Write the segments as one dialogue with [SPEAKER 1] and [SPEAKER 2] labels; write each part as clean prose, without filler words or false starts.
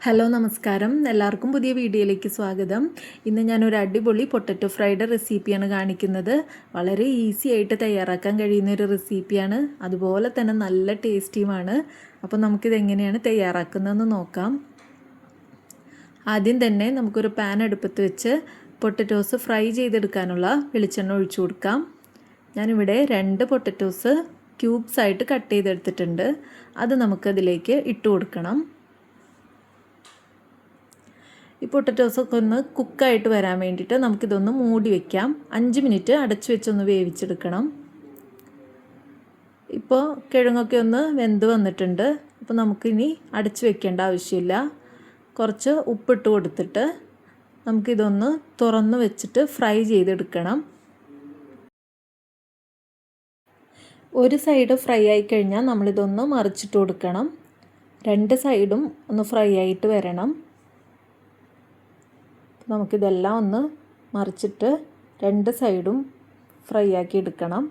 [SPEAKER 1] Hello നമസ്കാരം, എല്ലാവർക്കും പുതിയ വീഡിയോയിലേക്ക് സ്വാഗതം. ഇന്ന് ഞാനൊരു അടിപൊളി പൊട്ടറ്റോ ഫ്രൈഡ് റെസിപ്പിയാണ് കാണിക്കുന്നത്. വളരെ ഈസി ആയിട്ട് തയ്യാറാക്കാൻ കഴിയുന്ന ഒരു റെസിപ്പിയാണ്, അതുപോലെ തന്നെ നല്ല ടേസ്റ്റിയുമാണ്. അപ്പോൾ നമുക്കിത് എങ്ങനെയാണ് തയ്യാറാക്കുന്നതെന്ന് നോക്കാം. ആദ്യം തന്നെ നമുക്കൊരു പാൻ അടുപ്പത്ത് വെച്ച് പൊട്ടറ്റോസ് ഫ്രൈ ചെയ്തെടുക്കാനുള്ള വെളിച്ചെണ്ണ ഒഴിച്ചു കൊടുക്കാം. ഞാനിവിടെ 2 പൊട്ടറ്റോസ് ക്യൂബ്സ് ആയിട്ട് കട്ട് ചെയ്തെടുത്തിട്ടുണ്ട്. അത് നമുക്കതിലേക്ക് ഇട്ട് കൊടുക്കണം. ഈ പൊട്ടറ്റോസൊക്കെ ഒന്ന് കുക്കായിട്ട് വരാൻ വേണ്ടിയിട്ട് നമുക്കിതൊന്ന് മൂടി വയ്ക്കാം. 5 മിനിറ്റ് അടച്ചു വെച്ചൊന്ന് വേവിച്ചെടുക്കണം. ഇപ്പോൾ കിഴങ്ങൊക്കെ ഒന്ന് വെന്ത് വന്നിട്ടുണ്ട്. അപ്പോൾ നമുക്കിനി അടച്ചു വെക്കേണ്ട ആവശ്യമില്ല. കുറച്ച് ഉപ്പിട്ട് കൊടുത്തിട്ട് നമുക്കിതൊന്ന് തുറന്ന് വെച്ചിട്ട് ഫ്രൈ ചെയ്തെടുക്കണം. ഒരു സൈഡ് ഫ്രൈ ആയി കഴിഞ്ഞാൽ നമ്മളിതൊന്ന് മറിച്ചിട്ട് കൊടുക്കണം. 2 സൈഡും ഒന്ന് ഫ്രൈ ആയിട്ട് വരണം. നമുക്കിതെല്ലാം ഒന്ന് മറിച്ചിട്ട് 2 സൈഡും ഫ്രൈ ആക്കി എടുക്കണം.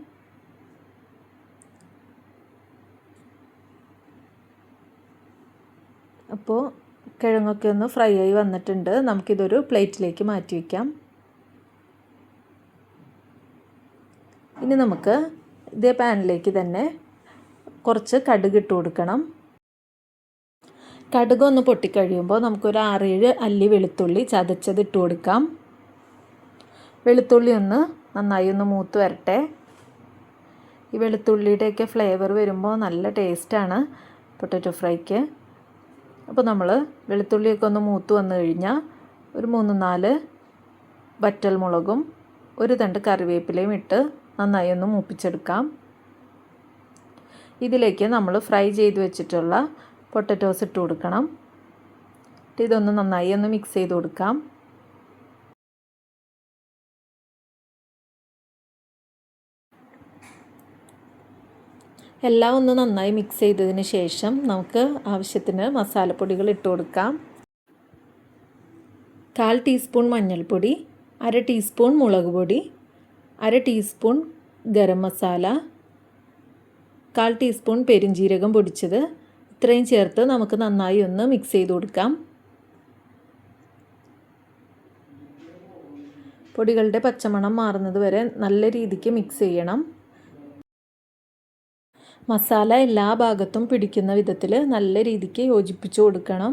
[SPEAKER 1] അപ്പോൾ കിഴങ്ങൊക്കെ ഒന്ന് ഫ്രൈ ആയി വന്നിട്ടുണ്ട്. നമുക്കിതൊരു പ്ലേറ്റിലേക്ക് മാറ്റി വയ്ക്കാം. ഇനി നമുക്ക് ഇതേ പാനിലേക്ക് തന്നെ കുറച്ച് കടുക് ഇട്ട് കൊടുക്കണം. കടുക് ഒന്ന് പൊട്ടിക്കഴിയുമ്പോൾ നമുക്കൊരു 6-7 അല്ലി വെളുത്തുള്ളി ചതച്ചത് ഇട്ട് കൊടുക്കാം. വെളുത്തുള്ളി ഒന്ന് നന്നായി ഒന്ന് മൂത്ത് വരട്ടെ. ഈ വെളുത്തുള്ളിയുടെയൊക്കെ ഫ്ലേവർ വരുമ്പോൾ നല്ല ടേസ്റ്റാണ് പൊട്ടറ്റോ ഫ്രൈക്ക്. അപ്പോൾ നമ്മൾ വെളുത്തുള്ളിയൊക്കെ ഒന്ന് മൂത്ത് വന്നു കഴിഞ്ഞാൽ ഒരു 3-4 വറ്റൽമുളകും 1 തണ്ട് കറിവേപ്പിലയും ഇട്ട് നന്നായി ഒന്ന് മൂപ്പിച്ചെടുക്കാം. ഇതിലേക്ക് നമ്മൾ ഫ്രൈ ചെയ്ത് വെച്ചിട്ടുള്ള പൊട്ടറ്റോസ് ഇട്ട് കൊടുക്കണം. ഇതൊന്ന് നന്നായി ഒന്ന് മിക്സ് ചെയ്ത് കൊടുക്കാം. എല്ലാം ഒന്ന് നന്നായി മിക്സ് ചെയ്തതിന് ശേഷം നമുക്ക് ആവശ്യത്തിന് മസാലപ്പൊടികൾ ഇട്ട് കൊടുക്കാം. 1/4 ടീസ്പൂൺ മഞ്ഞൾപ്പൊടി, 1/2 ടീസ്പൂൺ മുളക് പൊടി, 1/2 ടീസ്പൂൺ ഗരം മസാല, 1/4 ടീസ്പൂൺ പെരുംജീരകം പൊടിച്ചത്, ഇത്രയും ചേർത്ത് നമുക്ക് നന്നായി ഒന്ന് മിക്സ് ചെയ്ത് കൊടുക്കാം. പൊടികളുടെ പച്ചമണം മാറുന്നത് വരെ നല്ല രീതിക്ക് മിക്സ് ചെയ്യണം. മസാല എല്ലാ ഭാഗത്തും പിടിക്കുന്ന വിധത്തിൽ നല്ല രീതിക്ക് യോജിപ്പിച്ച് കൊടുക്കണം.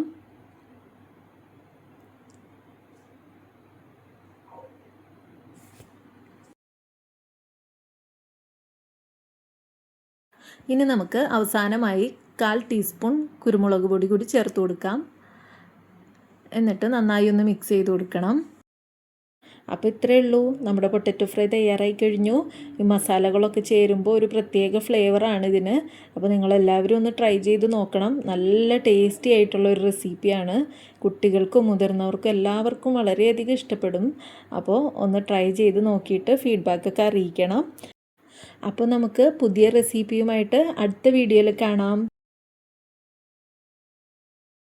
[SPEAKER 1] ഇനി നമുക്ക് അവസാനമായി 1/4 ടീസ്പൂൺ കുരുമുളക് പൊടി കൂടി ചേർത്ത് കൊടുക്കാം. എന്നിട്ട് നന്നായി ഒന്ന് മിക്സ് ചെയ്ത് കൊടുക്കണം. അപ്പോൾ ഇത്രയേ ഉള്ളൂ, നമ്മുടെ പൊട്ടറ്റോ ഫ്രൈ തയ്യാറായി കഴിഞ്ഞു. ഈ മസാലകളൊക്കെ ചേരുമ്പോൾ ഒരു പ്രത്യേക ഫ്ലേവറാണ് ഇതിന്. അപ്പോൾ നിങ്ങളെല്ലാവരും ഒന്ന് ട്രൈ ചെയ്ത് നോക്കണം. നല്ല ടേസ്റ്റി ആയിട്ടുള്ള ഒരു റെസിപ്പിയാണ്. കുട്ടികൾക്കും മുതിർന്നവർക്കും എല്ലാവർക്കും വളരെയധികം ഇഷ്ടപ്പെടും. അപ്പോൾ ഒന്ന് ട്രൈ ചെയ്ത് നോക്കിയിട്ട് ഫീഡ്ബാക്കൊക്കെ അറിയിക്കണം. അപ്പോൾ നമുക്ക് പുതിയ റെസിപ്പിയുമായിട്ട് അടുത്ത വീഡിയോയിൽ കാണാം.